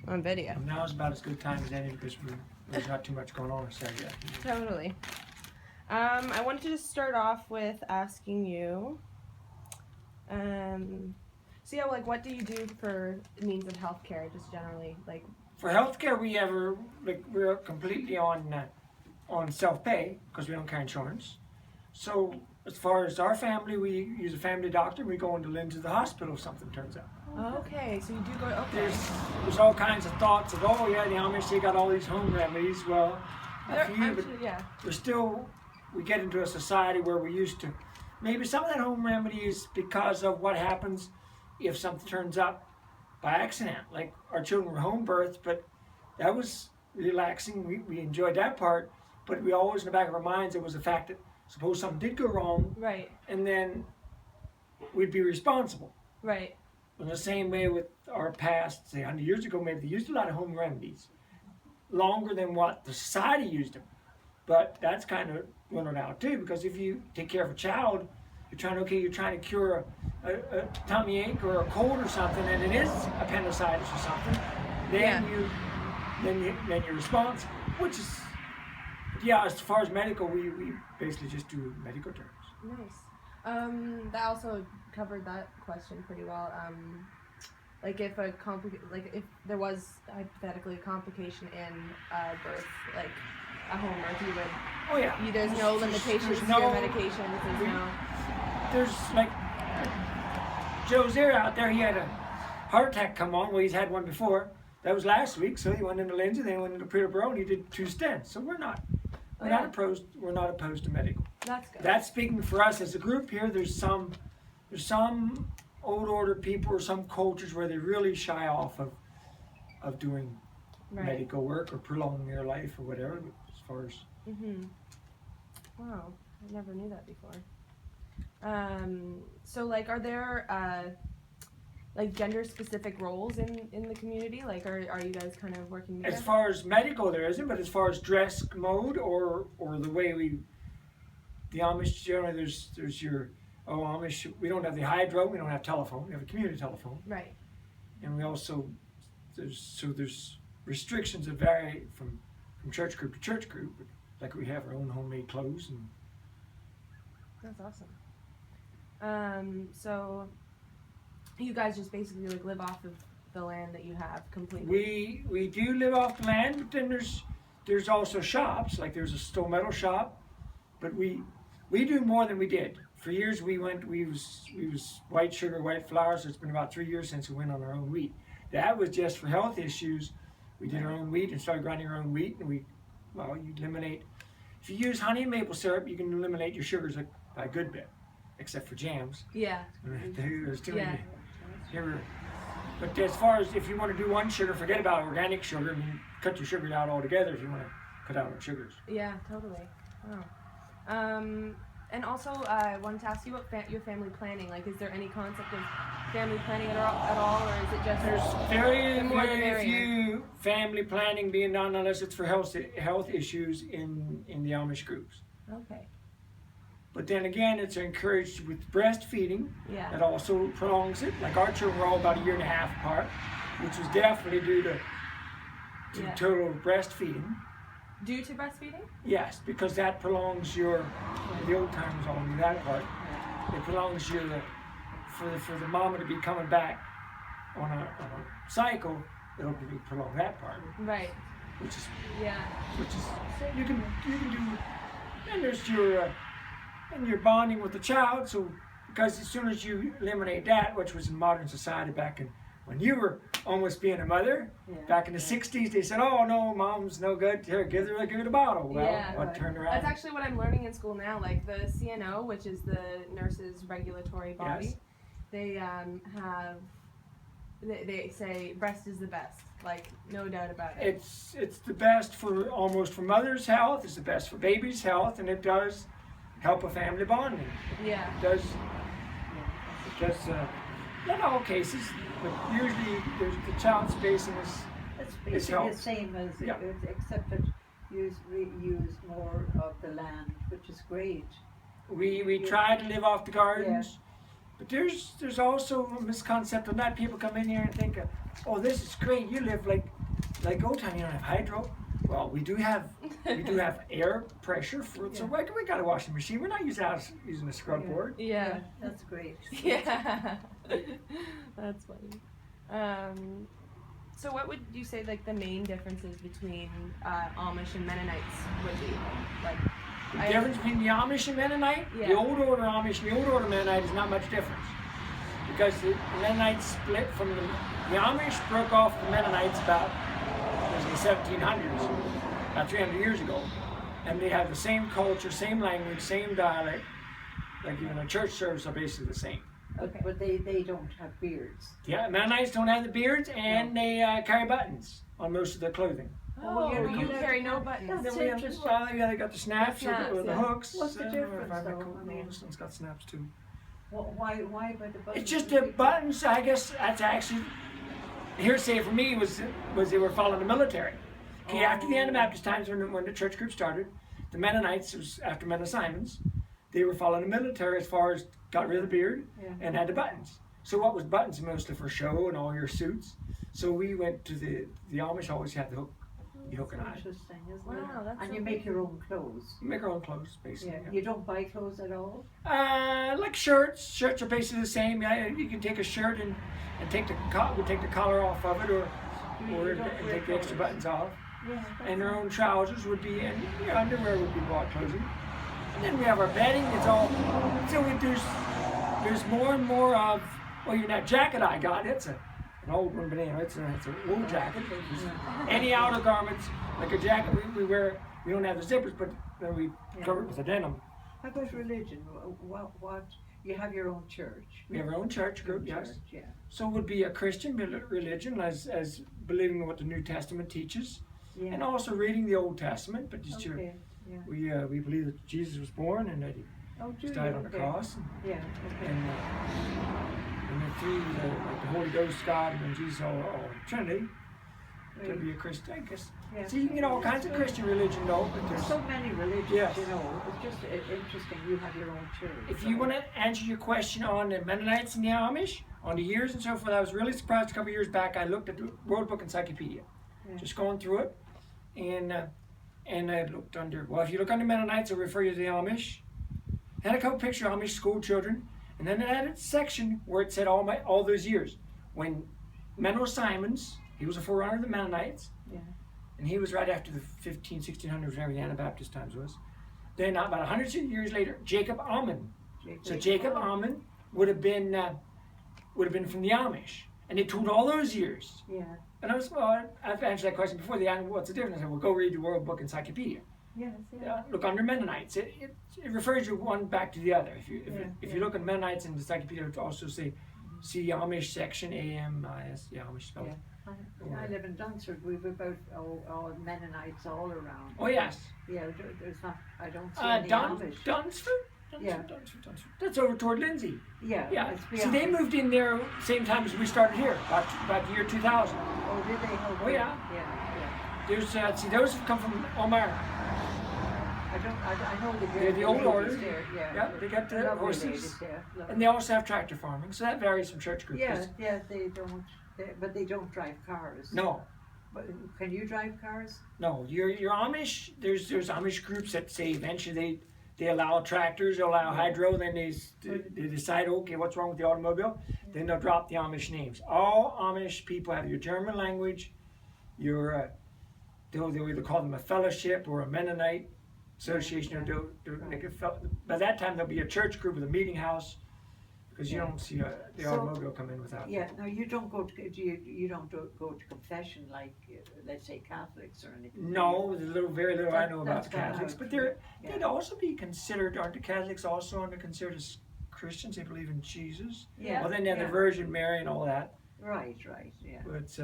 on video. And now is about as good time as any because there's not too much going on on Saturday afternoon. Totally. I wanted to just start off with asking you, so yeah, like what do you do for means of healthcare, just generally, like? For healthcare, we're completely on self-pay because we don't carry insurance. So as far as our family, we use a family doctor. We go into Lynn's at the hospital if something turns up. Okay, so you do go. Okay. There's all kinds of thoughts of, oh yeah, the Amish, they got all these home remedies. Well, we get into a society where we used to. Maybe some of that home remedy is because of what happens if something turns up by accident. Like our children were home births, but that was relaxing. We enjoyed that part, but we always in the back of our minds it was the fact that suppose something did go wrong, right, and then we'd be responsible. Right. In the same way with our past, say 100 years ago, maybe they used a lot of home remedies, longer than what the society used them. But that's kind of running out too, because if you take care of a child, you're trying to cure a tummy ache or a cold or something, and it is appendicitis or something, then you're responsible. Which is, yeah, as far as medical, we basically just do medical terms. Nice. That also covered that question pretty well. Like if if there was hypothetically a complication in birth, like a home birth, you would. Oh yeah. There's no limitations to your medications. There's like Joe's there out there. He had a heart attack come on. Well, he's had one before. That was last week. So he went into Lindsay, then he went into Peterborough, and he did 2 stents. So we're not opposed. We're not opposed to medical. That's good. That's speaking for us as a group here. There's some old order people or some cultures where they really shy off of doing medical work or prolonging their life or whatever. But as far as wow, I never knew that before. So like, are there like gender specific roles in the community? Like, are you guys kind of working together? As far as medical, there isn't, but as far as dress mode or the way the Amish generally, there's your Amish. We don't have the hydro. We don't have telephone. We have a community telephone. Right. And we also there's restrictions that vary from church group to church group. Like we have our own homemade clothes and. That's awesome. So you guys just basically like live off of the land that you have completely. We do live off the land, but then there's also shops. Like there's a stone metal shop, but we do more than we did. For years we was white sugar, white flour. So it's been about 3 years since we went on our own wheat. That was just for health issues. We did our own wheat and started grinding our own wheat, and you eliminate. If you use honey and maple syrup, you can eliminate your sugars by a good bit, except for jams. Yeah. There's too many. But as far as if you want to do one sugar, forget about organic sugar. I mean, cut your sugar out altogether if you want to cut out on sugars. Yeah, totally. Wow. And also, I wanted to ask you about your family planning. Like, is there any concept of family planning at all, or is it just there's very few family planning being done unless it's for health issues in the Amish groups. Okay. But then again, it's encouraged with breastfeeding. Yeah. That also prolongs it. Like our children were all about 1.5 years apart, which was definitely due to total breastfeeding. Due to breastfeeding? Yes, because that prolongs the old timers all knew that part. It prolongs for the mama to be coming back on a cycle, it'll prolong that part. Right. Which is so you can do, and there's your bonding with the child. So because as soon as you eliminate that, which was in modern society back in when you were almost being a mother, back in the 60s, they said, "Oh no, mom's no good. Here, give her a bottle." Well, turned around. That's actually what I'm learning in school now. Like the CNO, which is the nurses' regulatory body, they they say breast is the best. Like no doubt about it. It's the best for mother's health. It's the best for baby's health, and it does help a family bonding. Yeah. It does. Not all cases, but usually the child spacing is basically the same as except that you use more of the land, which is great. We try to live off the gardens. But there's also a misconception that people come in here and think, oh, this is great. You live like old time. You don't have hydro. Well, we do have air pressure for so we got a washing machine. We're not using a scrub board. Yeah. That's great. Yeah. That's funny. So what would you say like the main differences between Amish and Mennonites would be? Like The difference between the Amish and Mennonite, the old order Amish and the old order Mennonite is not much difference. Because the Mennonites split from the Amish broke off the Mennonites about in the 1700s, about 300 years ago. And they have the same culture, same language, same dialect. Like even the church service are basically the same. Okay. But they don't have beards. Yeah, Mennonites don't have the beards and they carry buttons on most of their clothing. Oh, you carry no buttons. That's Then we have, interesting. well, yeah, they got the snaps, or the hooks. What's the difference, though? I mean- This one's got snaps too. Why by the buttons? It's just the buttons. I guess that's actually hearsay for me was they were following the military. Okay, after the Anabaptist times when the church group started, the Mennonites was after Men of Simons, they were following the military as far as got rid of the beard and had the buttons. So what was buttons mostly for show and all your suits. So we went to the Amish always had the hook and eye. Interesting, isn't Wow, it? that's And so you make your own clothes. We make our own clothes basically. Yeah. You don't buy clothes at all. Like shirts. Shirts are basically the same. Yeah, you can take a shirt and take the collar off of it, or take the extra buttons off. Yeah. And their own trousers would be, and your underwear would be bought clothing. And then we have our bedding. It's all so there's more and more of. Well, that jacket I got. It's an old one, but anyway, it's a wool jacket. Any outer garments like a jacket we wear. We don't have the zippers, but then we cover it with a denim. How about religion? What? You have your own church. We have our own church group, yes. Yeah. So it would be a Christian religion, as believing in what the New Testament teaches, Yeah. and also reading the Old Testament. But just Okay. Yeah. we believe that Jesus was born and that he died on the cross, Yeah. Okay. and then through the Holy Ghost, God, and Jesus, all Trinity, to be a Christian, I guess. Yeah. So you can get all kinds of Christian religion, though. But There's so many religions, Yes. you know. It's just interesting. You have your own church. If you want to answer your question on the Mennonites and the Amish, on the years and so forth, I was really surprised a couple of years back. I looked at the World Book Encyclopedia, just going through it, and I looked under. Well, if you look under Mennonites, it'll refer you to the Amish. Had a couple pictures of Amish school children, and then it had a section where it said all those years when Men of Simons, he was a forerunner of the Mennonites. Yeah. And he was right after the 1600s, whenever the Anabaptist times was. Then about 100 years later, Jacob Ammon. So Jacob Ammon would have been from the Amish, and they told all those years. Yeah. And I've answered that question before. What's the difference? I said, well, go read the World Book Encyclopedia. Yes. Look under Mennonites. It refers you one back to the other. If you look at Mennonites in the encyclopedia, it will also say, see Amish section AMIS, the Amish spelled. Yeah. I live in Dunsford. We've about all Mennonites all around. Oh yes. Yeah, there's not. I don't see any Amish. Dunsford. Yeah. Dunsford. That's over toward Lindsay. Yeah. Yeah. It's See, they beyond. moved in there same time as we started here, about the year 2000. Oh, did they? Oh, yeah. Yeah. There's see, those have come from Omar. I know They're the old order. there. Yeah. Yeah, they got the Lovely horses, ladies there. Lovely. and they also have tractor farming. So that varies from church groups. Yeah, they don't. But they don't drive cars. No. But can you drive cars? No, your Amish. There's Amish groups that say eventually they allow tractors, they allow hydro. Then they decide, okay, what's wrong with the automobile? Then they'll drop the Amish names. All Amish people have your German language. They'll either call them a fellowship or a Mennonite association. By that time there'll be a church group with a meeting house. Because you don't see the automobile come in without. Yeah. Now you don't go to you don't go to confession like let's say Catholics or anything. No, there's very little I know about That's kinda Catholics, how but it- they'd also be considered. Aren't the Catholics also considered as Christians? They believe in Jesus. Yeah. Well, then they have the Virgin Mary and all that. Right. Yeah. But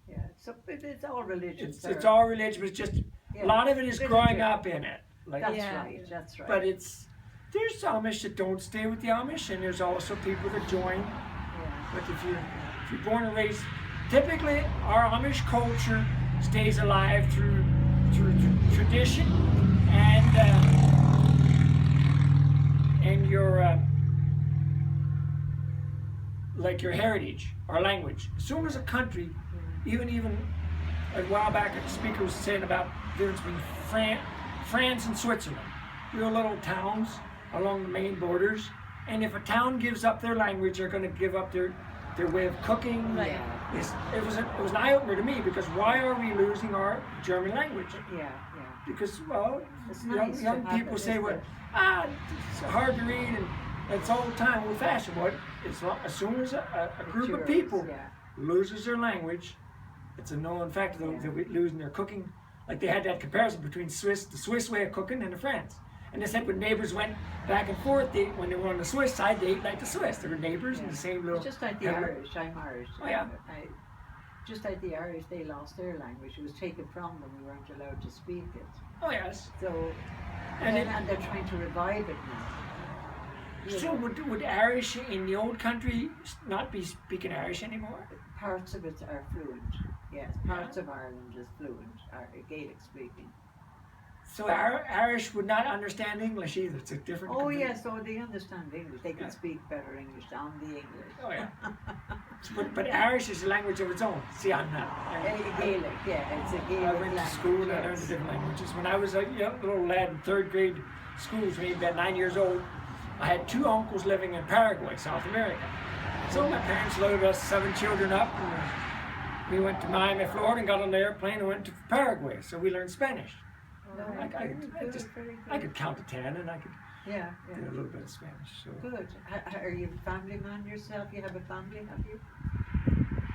Yeah. So it's all religions. it's all religion, but it's just a lot of it is growing up in it. Like, That's right. but there's Amish that don't stay with the Amish, and there's also people that join. Yeah. But if you're born and raised, typically our Amish culture stays alive through tradition and your like your heritage, our language. As soon as a country, even a while back, a speaker was saying about the difference between France and Switzerland. Real little towns along the main borders, and if a town gives up their language, they're going to give up their way of cooking. Right. It was an eye opener to me, because why are we losing our German language? Yeah. Because, well, It's nice to young have people it, say, isn't well, it? it's hard to read and it's old time, old fashioned. But as soon as a group of people loses their language, it's a known fact that they're losing their cooking. Like they had that comparison between the Swiss way of cooking and the France. And they said when neighbors went back and forth, when they were on the Swiss side, they ate like the Swiss. They were neighbors in the same little. Just like the Irish. I'm Irish. Oh, yeah. Just like the Irish, they lost their language. It was taken from them. We weren't allowed to speak it. Oh yes. So, and they're trying to revive it now. So would Irish in the old country not be speaking Irish anymore? Parts of it are fluent. Yes, parts of Ireland is fluent, are Gaelic speaking. So Irish would not understand English either. It's a different. Oh yes, so they understand English. They can speak better English than the English. Oh yeah. but Irish is a language of its own. See, I'm not. Gaelic, yeah, it's a Gaelic I went to school and I learned yes. different languages. When I was a little lad in third grade school, maybe about 9 years old, I had 2 uncles living in Paraguay, South America. So my parents loaded us 7 children up, and we went to Miami, Florida, and got on the airplane and went to Paraguay. So we learned Spanish. I could count to 10, and I could do a little bit of Spanish. So. Good. Are you a family man yourself? You have a family, have you?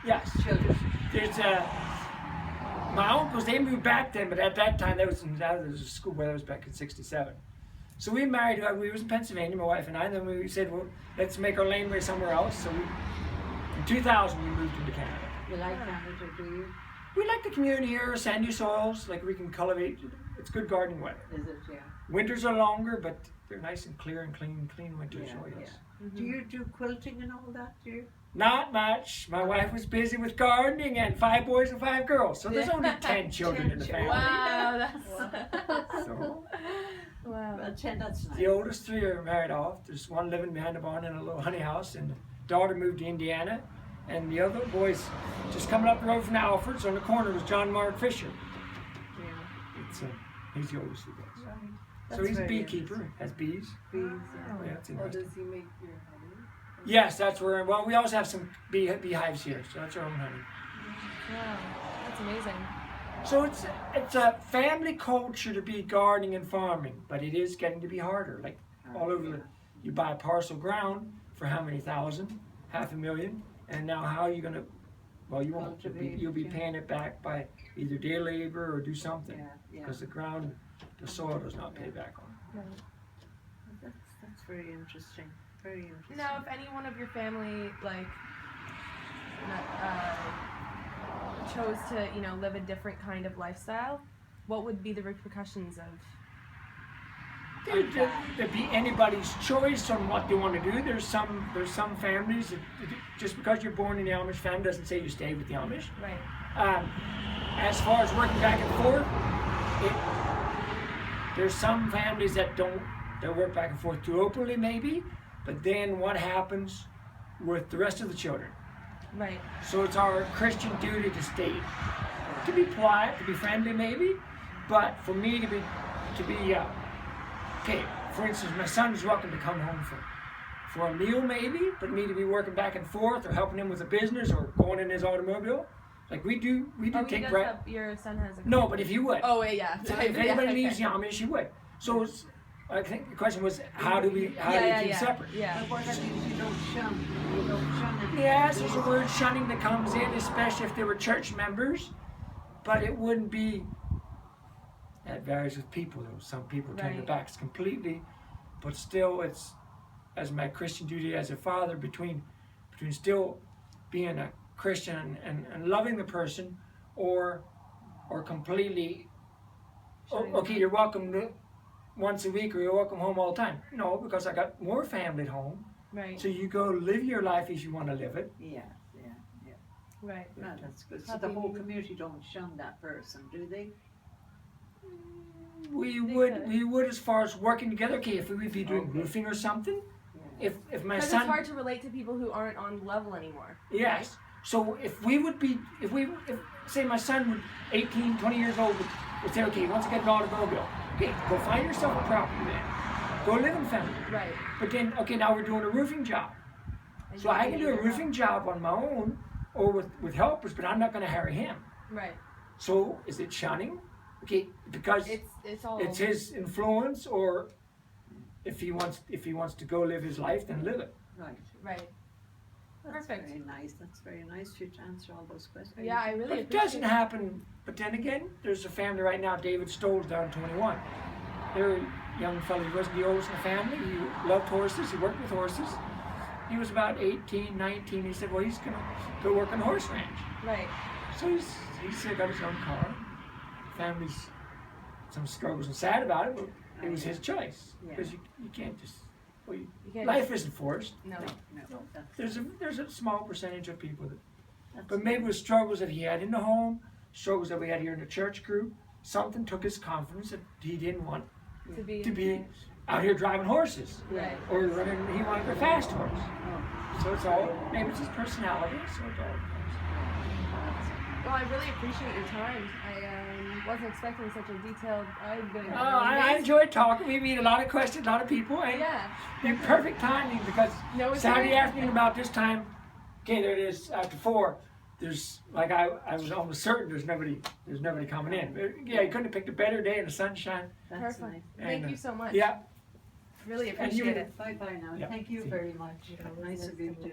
Yes. Children. There's my uncles. They moved back then, but at that time, that was a school where I was back in '67. So we married. We was in Pennsylvania, my wife and I. And then we said, well, let's make our laneway somewhere else. So in 2000, we moved into Canada. You like Canada, do you? We like the community here, sandy soils. Like we can cultivate. It's good gardening weather. Is it? Yeah. Winters are longer, but they're nice and clear and clean winters. So yes. Mm-hmm. Do you do quilting and all that? Do you? Not much. My wife was busy with gardening and 5 boys and 5 girls. So there's only 10 children in the family. Wow, that's So, wow. Well, 10, that's nice. the oldest 3 are married off. There's one living behind the barn in a little honey house, and the daughter moved to Indiana. And the other boys just coming up the road from Alfred's on the corner was John Mark Fisher. Yeah. It's he's the oldest of those. Right. So he's a beekeeper, has bees. Bees, Oh, yeah, it's Or interesting. does he make your honey? Yes, that's where. Well, we also have some beehives here, so that's our own honey. Wow, that's amazing. So it's a family culture to be gardening and farming, but it is getting to be harder. Like all over the, you buy a parcel of ground for how many thousand, $500,000, and now how are you gonna? Well, you won't. You'll be paying it back by either day labor or do something, because the ground, the soil does not pay back on. That's very interesting. Very interesting. Now, if any one of your family chose to, live a different kind of lifestyle, what would be the repercussions of? There'd be anybody's choice on what they want to do. There's some families that just because you're born in the Amish family doesn't say you stay with the Amish. Right. As far as working back and forth, there's some families that work back and forth too openly, maybe. But then what happens with the rest of the children? Right. So it's our Christian duty to stay, to be polite, to be friendly, maybe. But for me to be okay, for instance, my son is welcome to come home for a meal maybe, but me to be working back and forth or helping him with a business or going in his automobile. Like we do take right. Your son has a. No, but if you would. Oh wait, yeah. So if anybody leaves the Amish, you would. So I think the question was how do we keep separate? Yeah. But what that means you don't shun. You don't shun anyone. Yes, there's a word shunning that comes in, especially if they were church members, but it wouldn't be. That varies with people, though. Some people turn their backs completely, but still, it's as my Christian duty as a father between still being a Christian and loving the person, or completely. Okay, you're welcome once a week, or you're welcome home all the time. No, because I got more family at home. Right. So you go live your life as you want to live it. Yeah. Right. No, that's good. So the whole community don't shun that person, do they? We would as far as working together. Okay, if we would be doing roofing or something, if my Because son, it's hard to relate to people who aren't on level anymore. yes. So if say my son would 18, 20 years old would say, okay, he wants to get an automobile. Okay, go find yourself a property then. Go live in family. Right. But then, okay, now we're doing a roofing job. And So you I need can do a your roofing help. job on my own or with helpers, but I'm not going to hire him. Right. So is it shunning? Okay, because It's all. it's his influence, or if he wants to go live his life, then live it. Right. Right. That's Perfect. very nice. That's very nice for you to answer all those questions. Yeah, I really But it appreciate doesn't happen. But then again, there's a family right now. David Stoll's down 21. They're a young fellow. He wasn't the oldest in the family. He loved horses. He worked with horses. He was about 18, 19. He said, well, he's going to go work on a horse ranch. Right. So he's got his own car. Family's some struggles and sad about it, but it was his choice. Yeah. Because you can't just, well, You can't life isn't forced. No. No, that's, There's a small percentage of people that, that's but maybe with struggles that he had in the home, struggles that we had here in the church group, something took his confidence that he didn't want To be. to be out here driving horses Right. or running. He wanted a fast horse. oh, So it's all, maybe it's his personality. So it all. Well, I really appreciate your time. I wasn't expecting such a detailed. I've been. I enjoyed talking. We meet a lot of questions, a lot of people, and Yeah. the perfect timing because No, it's Saturday great. afternoon about this time, okay, there it is after 4. There's like I was almost certain there's nobody coming in. But, yeah, you couldn't have picked a better day in the sunshine. that's Perfect. nice. Thank And, you so much. Yeah, Really And you- appreciate it. Bye bye now. Yeah. Thank you very much. Nice of you to